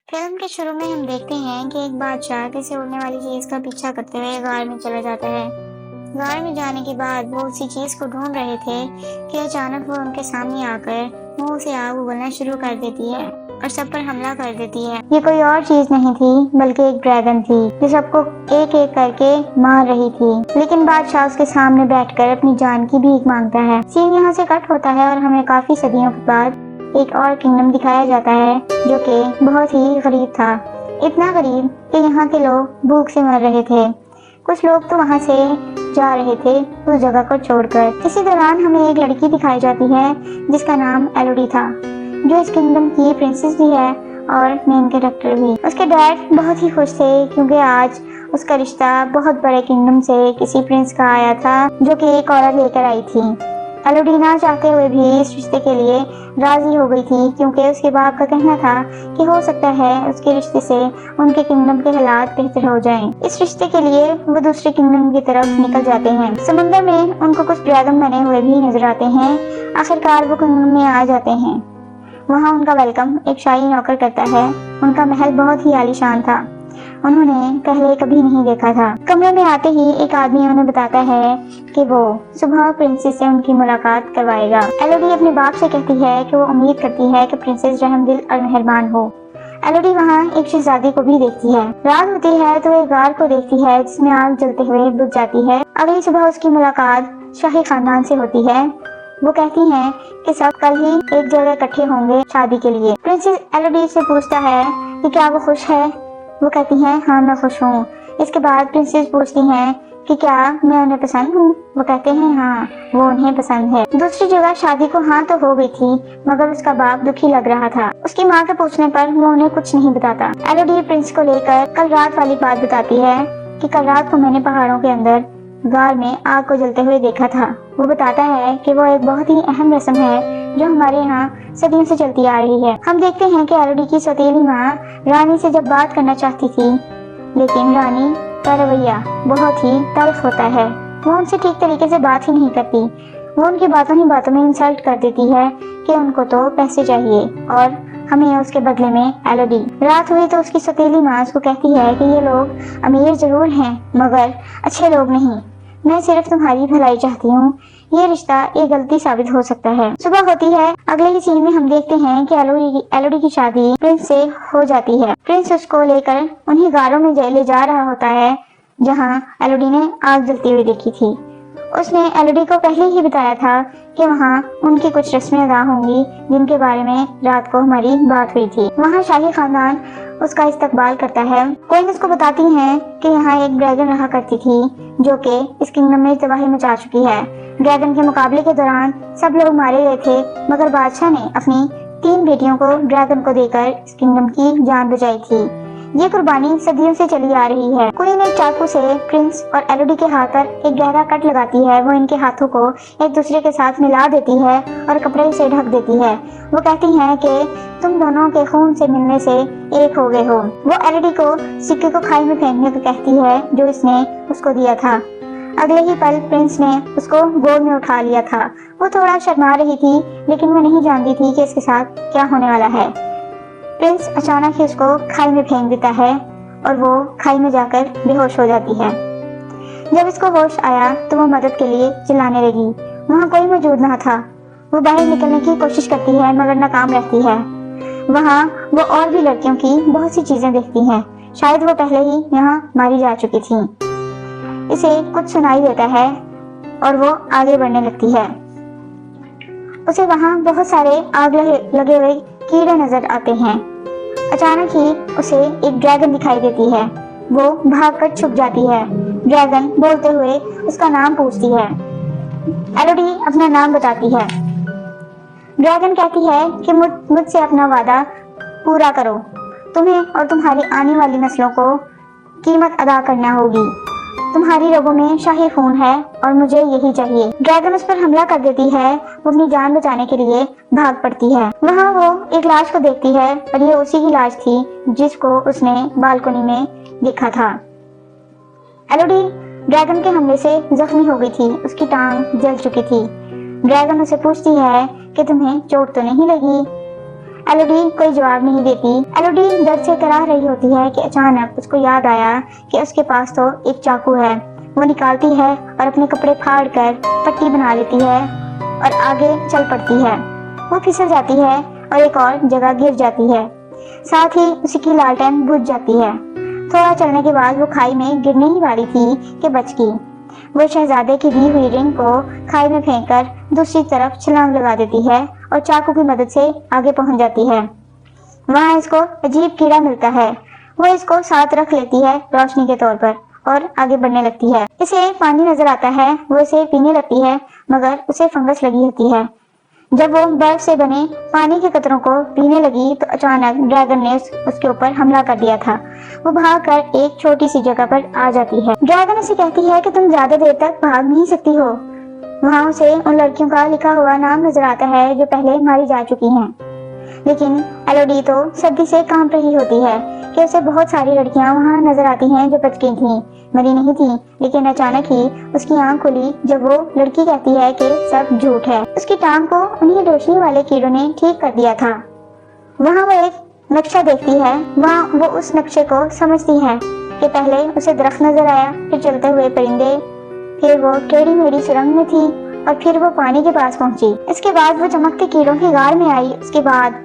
Film کے شروع میں ہم دیکھتے ہیں کہ ایک بادشاہ کسی اڑنے والی چیز کا پیچھا کرتے ہوئے غار میں چلا جاتا ہے۔ غار میں جانے کے بعد وہ اسی چیز کو ڈھونڈ رہے تھے کہ اچانک وہ ان کے سامنے آ کر منہ سے آگ اگلنا شروع کر دیتی ہے اور سب پر حملہ کر دیتی ہے۔ یہ کوئی اور چیز نہیں تھی بلکہ ایک ڈریگن تھی جو سب کو ایک ایک کر کے مار رہی تھی، لیکن بادشاہ اس کے سامنے بیٹھ کر اپنی جان کی بھیک مانگتا ہے۔ سین یہاں سے کٹ ہوتا ہے اور ہمیں کافی صدیوں کے بعد ایک اور کنگڈم دکھایا جاتا ہے جو کہ بہت ہی غریب تھا، اتنا غریب کہ یہاں کے لوگ بھوک سے مر رہے تھے۔ کچھ لوگ تو وہاں سے جا رہے تھے اس جگہ کو چھوڑ کر۔ اسی دوران ہمیں ایک لڑکی دکھائی جاتی ہے جس کا نام ایلوڈی تھا، جو اس کنگڈم کی پرنسس بھی ہے اور مین کیریکٹر بھی۔ اس کے ڈیڈ بہت ہی خوش تھے کیونکہ آج اس کا رشتہ بہت بڑے کنگڈم سے کسی پرنس کا آیا تھا جو کہ ایک عورت لے کر آئی تھی۔ ایلوڈی نہ چاہتے ہوئے بھی اس رشتے کے لیے راضی ہو گئی تھی کیونکہ اس کے باپ کا کہنا تھا کہ ہو سکتا ہے اس کے رشتے سے ان کے کنگڈم کے حالات بہتر ہو جائیں۔ اس رشتے کے لیے وہ دوسرے کنگڈم کی طرف نکل جاتے ہیں۔ سمندر میں ان کو کچھ ڈریگن بنے ہوئے بھی نظر آتے ہیں۔ آخرکار وہ کنگڈم میں آ جاتے ہیں۔ وہاں ان کا ویلکم ایک شاہی نوکر کرتا ہے۔ ان کا محل بہت ہی عالیشان تھا، انہوں نے پہلے کبھی نہیں دیکھا تھا۔ کمرے میں آتے ہی ایک آدمی انہیں بتاتا ہے کہ وہ صبح پرنسس سے ان کی ملاقات کروائے گا۔ ایلوڈی اپنے باپ سے کہتی ہے کہ وہ امید کرتی ہے کہ پرنسس رحم دل اور مہربان ہو۔ ایلوڈی وہاں ایک شہزادی کو بھی دیکھتی ہے۔ رات ہوتی ہے تو ایک غار کو دیکھتی ہے جس میں آگ جلتے ہوئے بجھ جاتی ہے۔ اگلی صبح اس کی ملاقات شاہی خاندان سے ہوتی ہے۔ وہ کہتی ہیں کہ سب کل ہی ایک جگہ اکٹھے ہوں گے شادی کے لیے۔ پرنسس ایلوڈی سے پوچھتا ہے کہ کیا وہ خوش ہے؟ وہ کہتی ہیں ہاں میں خوش ہوں۔ اس کے بعد پرنسس پوچھتی ہیں کہ کیا میں انہیں پسند ہوں؟ وہ کہتے ہیں ہاں وہ انہیں پسند ہے۔ دوسری جگہ شادی کو ہاں تو ہو گئی تھی مگر اس کا باپ دکھی لگ رہا تھا۔ اس کی ماں کے پوچھنے پر وہ انہیں کچھ نہیں بتاتا۔ ایلوڈی پرنس کو لے کر کل رات والی بات بتاتی ہے کہ کل رات کو میں نے پہاڑوں کے اندر غار میں آگ کو جلتے ہوئے دیکھا تھا۔ وہ بتاتا ہے کہ وہ ایک بہت ہی اہم رسم ہے جو ہمارے یہاں صدیوں سے چلتی آ رہی ہے۔ ہم دیکھتے ہیں کہ ایلوڈی کی سوتیلی ماں رانی سے جب بات کرنا چاہتی تھی لیکن رانی کا رویہ بہت ہی تلخ ہوتا ہے، وہ ان سے ٹھیک طریقے سے بات ہی نہیں کرتی۔ وہ ان کی باتوں ہی باتوں میں انسلٹ کر دیتی ہے کہ ان کو تو پیسے چاہیے اور ہمیں اس کے بدلے میں ایلوڈی۔ رات ہوئی تو اس کی سوتیلی ماں اس کو کہتی ہے کہ یہ لوگ امیر ضرور ہیں مگر اچھے لوگ نہیں، میں صرف تمہاری بھلائی چاہتی ہوں، یہ رشتہ ایک غلطی ثابت ہو سکتا ہے۔ صبح ہوتی ہے، اگلے ہی سین میں ہم دیکھتے ہیں کہ ایلوڈی کی شادی پرنس سے ہو جاتی ہے۔ پرنس اس کو لے کر انہیں غاروں میں لے جا رہا ہوتا ہے جہاں ایلوڈی نے آگ جلتی ہوئی دیکھی تھی۔ اس نے ایلوڈی کو پہلے ہی بتایا تھا کہ وہاں ان کی کچھ رسمیں ادا ہوں گی جن کے بارے میں رات کو ہماری بات ہوئی تھی۔ وہاں شاہی خاندان اس کا استقبال کرتا ہے۔ کوئن اس کو بتاتی ہیں کہ یہاں ایک ڈریگن رہا کرتی تھی جو کہ اس کنگڈم میں تباہی مچا چکی ہے۔ ڈریگن کے مقابلے کے دوران سب لوگ مارے گئے تھے مگر بادشاہ نے اپنی 3 بیٹیوں کو ڈریگن کو دے کر اس کنگڈم کی جان بچائی تھی۔ یہ قربانی صدیوں سے چلی آ رہی ہے۔ کوئن ایک چاقو سے پرنس اور ایلوڈی کے ہاتھ پر ایک گہرا کٹ لگاتی ہے۔ وہ ان کے ہاتھوں کو ایک دوسرے کے ساتھ ملا دیتی ہے اور کپڑے سے ڈھک دیتی ہے۔ وہ کہتی ہیں کہ تم دونوں کے خون سے ملنے سے ایک ہو گئے ہو۔ وہ ایلوڈی کو سکے کو کھائی میں پھینکنے کو کہتی ہے جو اس نے اس کو دیا تھا۔ اگلے ہی پل پرنس نے اس کو گود میں اٹھا لیا تھا۔ وہ تھوڑا شرما رہی تھی لیکن وہ نہیں جانتی تھی کہ اس کے ساتھ کیا ہونے والا ہے۔ پرنس اچانک ہی اس کو کھائی میں پھینک دیتا ہے اور وہ کھائی میں جا کر بے ہوش ہو جاتی ہے۔ جب اس کو ہوش آیا تو وہ مدد کے لیے چلانے لگی، وہاں کوئی موجود نہ تھا۔ وہ باہر نکلنے کی کوشش کرتی ہے مگر ناکام رہتی ہے۔ وہاں وہ اور بھی لڑکیوں کی بہت سی چیزیں دیکھتی ہیں، شاید وہ پہلے ہی یہاں ماری جا چکی تھیں۔ اسے کچھ سنائی دیتا ہے اور وہ آگے بڑھنے لگتی ہے۔ اسے وہاں بہت سارے آگ لگے ہوئے کیڑے نظر آتے ہیں۔ اچانک ہی اسے ایک ڈریگن دکھائی دیتی ہے، وہ بھاگ کر چھپ جاتی ہے۔ ڈریگن بولتے ہوئے اس کا نام پوچھتی ہے۔ ایلوڈی اپنا نام بتاتی ہے۔ ڈریگن کہتی ہے کہ مجھ سے اپنا وعدہ پورا کرو، تمہیں اور تمہاری آنے والی نسلوں کو قیمت ادا کرنا ہوگی، تمہاری رگوں میں شاہی خون ہے اور مجھے یہی چاہیے۔ ڈریگن اس پر حملہ کر دیتی ہے، وہ اپنی جان بچانے کے لیے بھاگ پڑتی ہے۔ وہاں وہ ایک لاش کو دیکھتی ہے اور یہ اسی کی لاش تھی جس کو اس نے بالکنی میں دیکھا تھا۔ ایلوڈی ڈریگن کے حملے سے زخمی ہو گئی تھی، اس کی ٹانگ جل چکی تھی۔ ڈریگن اسے پوچھتی ہے کہ تمہیں چوٹ تو نہیں لگی؟ एलोडी कोई जवाब नहीं देती। एलोडी दर्द से कराह रही होती है कि अचानक उसको याद आया कि उसके पास तो एक चाकू है। वो निकालती है और अपने कपड़े फाड़ कर पट्टी बना लेती है और आगे चल पड़ती है। वो फिसल जाती है और एक और जगह गिर जाती है। साथ ही उसकी लालटेन बुझ जाती है। थोड़ा चलने के बाद वो खाई में गिरने ही वाली थी कि बच गई। वो शहजादे की दी हुई रिंग को खाई में फेंककर दूसरी तरफ छलांग लगा देती है और चाकू की मदद से आगे पहुंच जाती है। वहाँ इसको अजीब कीड़ा मिलता है। वो इसको साथ रख लेती है रोशनी के तौर पर और आगे बढ़ने लगती है। इसे पानी नजर आता है। वो इसे पीने लगती है मगर उसे फंगस लगी होती है। जब वो बर्फ से बने पानी के कतरों को पीने लगी तो अचानक ड्रैगन ने उसके ऊपर हमला कर दिया था। वो भागकर एक छोटी सी जगह पर आ जाती है। ड्रैगन उसे कहती है कि तुम ज्यादा देर तक भाग नहीं सकती हो। वहाँ उसे उन लड़कियों का लिखा हुआ नाम नजर आता है जो पहले मारी जा चुकी हैं। लेकिन एलोडी तो सर्दी से कांप रही होती है कि उसे बहुत सारी लड़कियां वहाँ नजर आती हैं जो बच गई थीं, मरी नहीं थी। लेकिन अचानक ही उसकी आंख खुली जब वो लड़की कहती है कि सब झूठ है। उसकी टांग को उन्हीं रोशनी वाले कीड़ों ने ठीक कर दिया था। वहाँ वो एक नक्शा देखती है। वहाँ वो उस नक्शे को समझती है कि पहले उसे दरख्त नजर आया, फिर चलते हुए परिंदे, फिर वो टेढ़ी मेढ़ी सुरंग में थी और फिर वो पानी के पास पहुंची। इसके बाद वो चमकते कीड़ों की गाड़ में आई। उसके बाद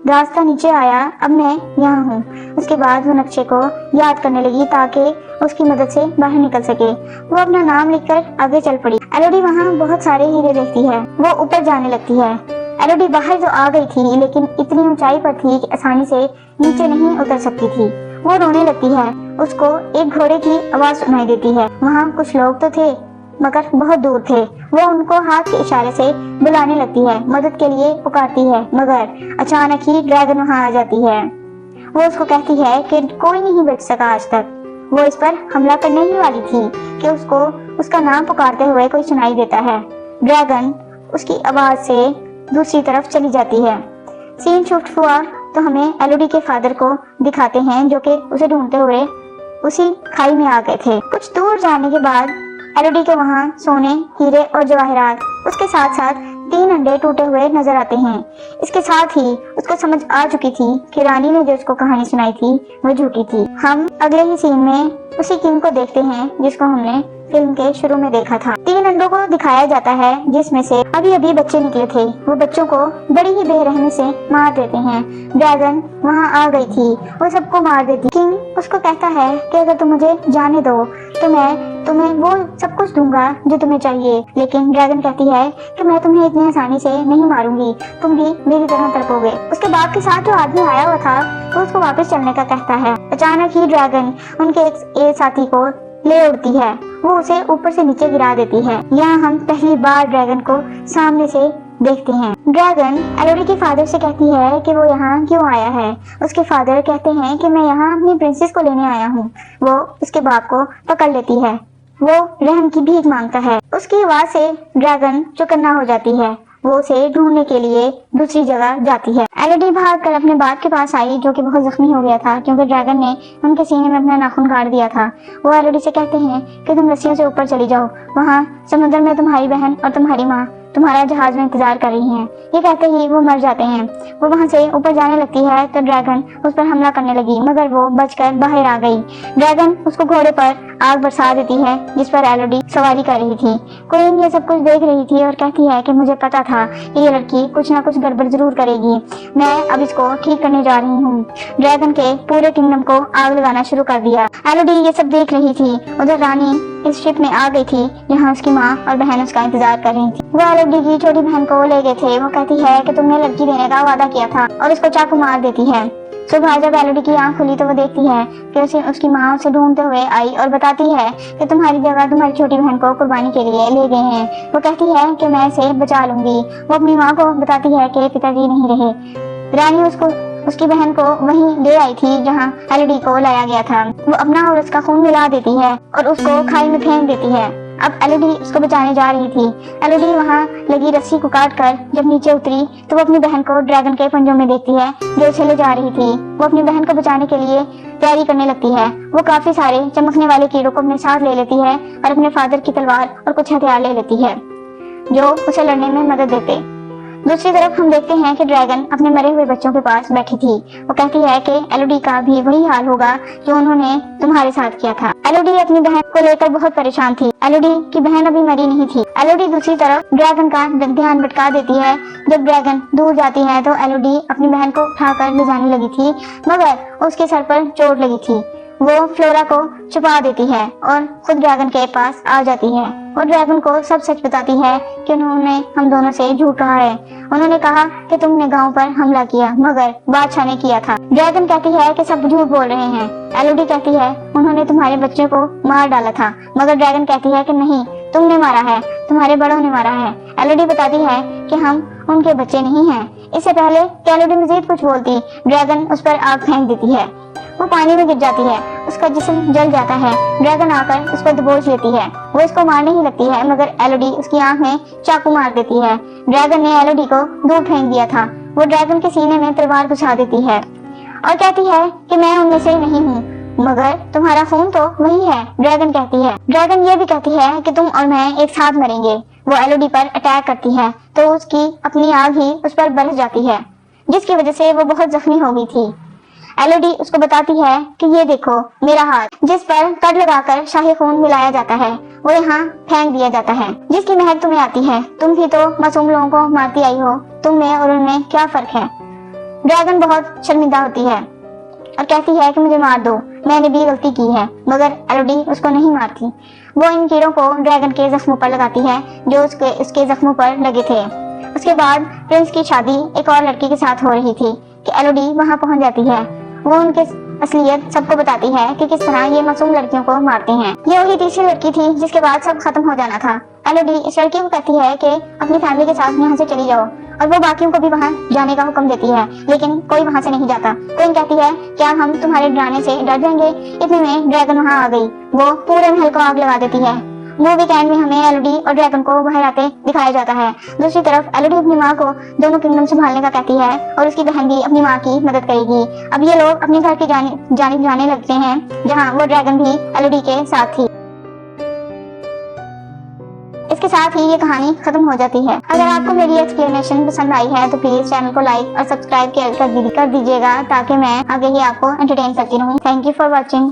रास्ता नीचे आया, अब मैं यहाँ हूँ। उसके बाद वो नक्शे को याद करने लगी ताकि उसकी मदद से बाहर निकल सके। वो अपना नाम लिखकर आगे चल पड़ी। एलोडी वहाँ बहुत सारे हीरे देखती है। वो ऊपर जाने लगती है। एलोडी बाहर तो आ गई थी लेकिन इतनी ऊंचाई पर थी कि आसानी से नीचे नहीं उतर सकती थी। वो रोने लगती है। उसको एक घोड़े की आवाज सुनाई देती है। वहाँ कुछ लोग तो थे मगर बहुत दूर थे। वो उनको हाथ के इशारे से बुलाने लगती है, मदद के लिए पुकारती है, मगर अचानक ही ड्रैगन वहाँ आ जाती है। वो उसको कहती है कि कोई नहीं बच सका आज तक। वो इस पर हमला करने ही वाली थी कि उसको उसका नाम पुकारते हुए कोई सुनाई देता है। ड्रैगन उसकी आवाज से दूसरी तरफ चली जाती है। सीन शिफ्ट हुआ तो हमें एलोडी के फादर को दिखाते हैं जो कि उसे ढूंढते हुए उसी खाई में आ गए थे। कुछ दूर जाने के बाद एलोडी के वहाँ सोने, हीरे और जवाहरात, उसके साथ साथ 3 अंडे टूटे हुए नजर आते हैं। इसके साथ ही उसको समझ आ चुकी थी कि रानी ने जो उसको कहानी सुनाई थी वो झूठी थी। हम अगले ही सीन में उसी किंग को देखते हैं जिसको हमने फिल्म के शुरू में देखा था। 3 अंडों को दिखाया जाता है जिसमें से अभी अभी बच्चे निकले थे। वो बच्चों को बड़ी ही बेरहमी से मार देते हैं। ड्रैगन वहाँ आ गई थी, वो सबको मार देती। किंग उसको कहता है कि अगर तुम मुझे जाने दो तो मैं तुम्हें वो सब कुछ दूंगा जो तुम्हें चाहिए। लेकिन ड्रैगन कहती है कि मैं तुम्हें इतनी आसानी से नहीं मारूंगी, तुम भी मेरी तरह तड़पोगे। उसके बाद के साथ जो आदमी आया हुआ था वो उसको वापस चलने का कहता है। अचानक ही ड्रैगन उनके एक साथी को ले उड़ती है। वो उसे ऊपर से नीचे गिरा देती है। यहाँ हम पहली बार ड्रैगन को सामने से देखते हैं। ड्रैगन एलोडी के फादर से कहती है कि वो यहाँ क्यों आया है। उसके फादर कहते हैं कि मैं यहाँ अपनी प्रिंसेस को लेने आया हूँ। वो उसके बाप को पकड़ लेती है। वो रहम की भीख मांगता है। उसकी आवाज से ड्रैगन चौकन्ना हो जाती है। वो उसे ढूंढने के लिए दूसरी जगह जाती है। एलोडी भागकर अपने बाप के पास आई जो कि बहुत जख्मी हो गया था क्योंकि ड्रैगन ने उनके सीने में अपना नाखून गाड़ दिया था। वो एलोडी से कहते हैं कि तुम रस्सियों से ऊपर चली जाओ, वहाँ समुद्र में तुम्हारी बहन और तुम्हारी माँ तुम्हारा जहाज में इंतजार कर रही हैं। ये कहते ही वो मर जाते हैं। वो वहाँ से ऊपर जाने लगती है तो ड्रैगन उस पर हमला करने लगी मगर वो बचकर बाहर आ गई। ड्रैगन उसको घोड़े पर आग बरसा देती है जिस पर एलोडी सवारी कर रही थी। क्वीन ये सब कुछ देख रही थी और कहती है कि मुझे पता था कि ये लड़की कुछ ना कुछ गड़बड़ जरूर करेगी, मैं अब इसको ठीक करने जा रही हूँ। ड्रैगन के पूरे किंगडम को आग लगाना शुरू कर दिया। एलोडी ये सब देख रही थी। उधर रानी इस शिप में आ गई थी जहाँ उसकी माँ और बहन उसका इंतजार कर रही थी। वो एलोडी की छोटी बहन को ले गए थे। वो कहती है कि तुमने लड़की देने का वादा किया था और उसको चाकू मार देती है। सुबह जब एलोडी की आंख खुली तो वो देखती है कि उसकी माँ उसे ढूंढते हुए आई और बताती है कि तुम्हारी जगह तुम्हारी छोटी बहन को कुर्बानी के लिए ले गए हैं। वो कहती है कि मैं इसे बचा लूंगी। वो अपनी माँ को बताती है कि पिताजी नहीं रहे। रानी उसकी बहन को वहीं ले आई थी जहाँ एलोडी को लाया गया था। वो अपना और उसका खून मिला देती है और उसको खाई में फेंक देती है। अब एलोडी उसको बचाने जा रही थी। एलोडी वहाँ लगी रस्सी को काटकर जब नीचे उतरी तो वो अपनी बहन को ड्रैगन के पंजों में देखती है जो उसे ले जा रही थी। वो अपनी बहन को बचाने के लिए तैयारी करने लगती है। वो काफी सारे चमकने वाले कीड़ों को अपने साथ ले लेती है और अपने फादर की तलवार और कुछ हथियार ले लेती है जो उसे लड़ने में मदद देते। दूसरी तरफ हम देखते हैं कि ड्रैगन अपने मरे हुए बच्चों के पास बैठी थी। वो कहती है कि एलोडी का भी वही हाल होगा जो उन्होंने तुम्हारे साथ किया था। एलोडी अपनी बहन को लेकर बहुत परेशान थी। एलोडी की बहन अभी मरी नहीं थी। एलोडी दूसरी तरफ ड्रैगन का ध्यान भटका देती है। जब ड्रैगन दूर जाती है तो एलोडी अपनी बहन को उठाकर ले जाने लगी थी, मगर उसके सर पर चोट लगी थी। वो फ्लोरा को छुपा देती है और खुद ड्रैगन के पास आ जाती है और ड्रैगन को सब सच बताती है कि उन्होंने हम दोनों से झूठ कहा है। उन्होंने कहा कि तुमने गांव पर हमला किया, मगर बादशाह ने किया था। ड्रैगन कहती है कि सब झूठ बोल रहे हैं। एलोडी कहती है उन्होंने तुम्हारे बच्चे को मार डाला था, मगर ड्रैगन कहती है कि नहीं, तुमने मारा है, तुम्हारे बड़ों ने मारा है। एलोडी बताती है कि हम उनके बच्चे नहीं हैं। इससे पहले कि एलोडी मजीद कुछ बोलती, ड्रैगन उस पर आग फेंक देती है। वो पानी में गिर जाती है, उसका जिस्म जल जाता है। ड्रैगन आकर उस पर दबोच लेती है। वो इसको मारने ही लगती है, मगर एलोडी उसकी आंख में चाकू मार देती है। ड्रैगन ने एलोडी को दूर फेंक दिया था। वो ड्रैगन के सीने में तलवार घुसा देती है और कहती है कि मैं उनमें से नहीं हूँ, मगर तुम्हारा खून तो वही है। ड्रैगन कहती है, ड्रैगन ये भी कहती है कि तुम और मैं एक साथ मरेंगे। वो एलोडी पर अटैक करती है तो उसकी अपनी आग ही उस पर बरस जाती है, जिसकी वजह से वो बहुत जख्मी हो गई थी। एलोडी उसको बताती है कि ये देखो मेरा हाथ, जिस पर कड़ लगाकर शाही खून मिलाया जाता है, वो यहाँ फेंक दिया जाता है, जिसकी महक तुम्हें आती है। तुम भी तो मासूम लोगों को मारती आई हो, तुम में और उनमें क्या फर्क है। ड्रैगन बहुत शर्मिंदा होती है और कहती है कि मुझे मार दो, मैंने भी गलती की है, मगर एलोडी उसको नहीं मारती। वो इन कीड़ों को ड्रैगन के जख्मों पर लगाती है जो उसके जख्मों पर लगे थे। उसके बाद प्रिंस की शादी एक और लड़की के साथ हो रही थी कि एलोडी वहाँ पहुँच जाती है। वो उनके असलियत सबको बताती है कि किस तरह ये मासूम लड़कियों को मारते हैं। ये वही तीसरी लड़की थी जिसके बाद सब खत्म हो जाना था। एलोडी इस लड़की को कहती है कि अपनी फैमिली के साथ यहाँ से चली जाओ, और वो बाकियों को भी वहाँ जाने का हुक्म देती है, लेकिन कोई वहाँ से नहीं जाता। क्वीन कहती है क्या हम तुम्हारे डराने से डर जाएंगे। इतने में ड्रैगन वहाँ आ गई। वो पूरे महल को आग लगा देती है। मूवी के एंड में हमें एलोडी और ड्रैगन को बाहर आते दिखाया जाता है। दूसरी तरफ एलोडी अपनी माँ को दोनों किंगडम संभालने का कहती है और उसकी बहन भी अपनी माँ की मदद करेगी। अब ये लोग अपने घर की जानिब जाने लगते हैं, जहाँ वो ड्रैगन भी एलोडी के साथ थी। इसके साथ ही ये कहानी खत्म हो जाती है। अगर आपको मेरी एक्सप्लेनेशन पसंद आई है तो प्लीज चैनल को लाइक और सब्सक्राइब कर दीजिएगा, ताकि मैं आगे ही आपको एंटरटेन करती रहूँ। Thank you for watching.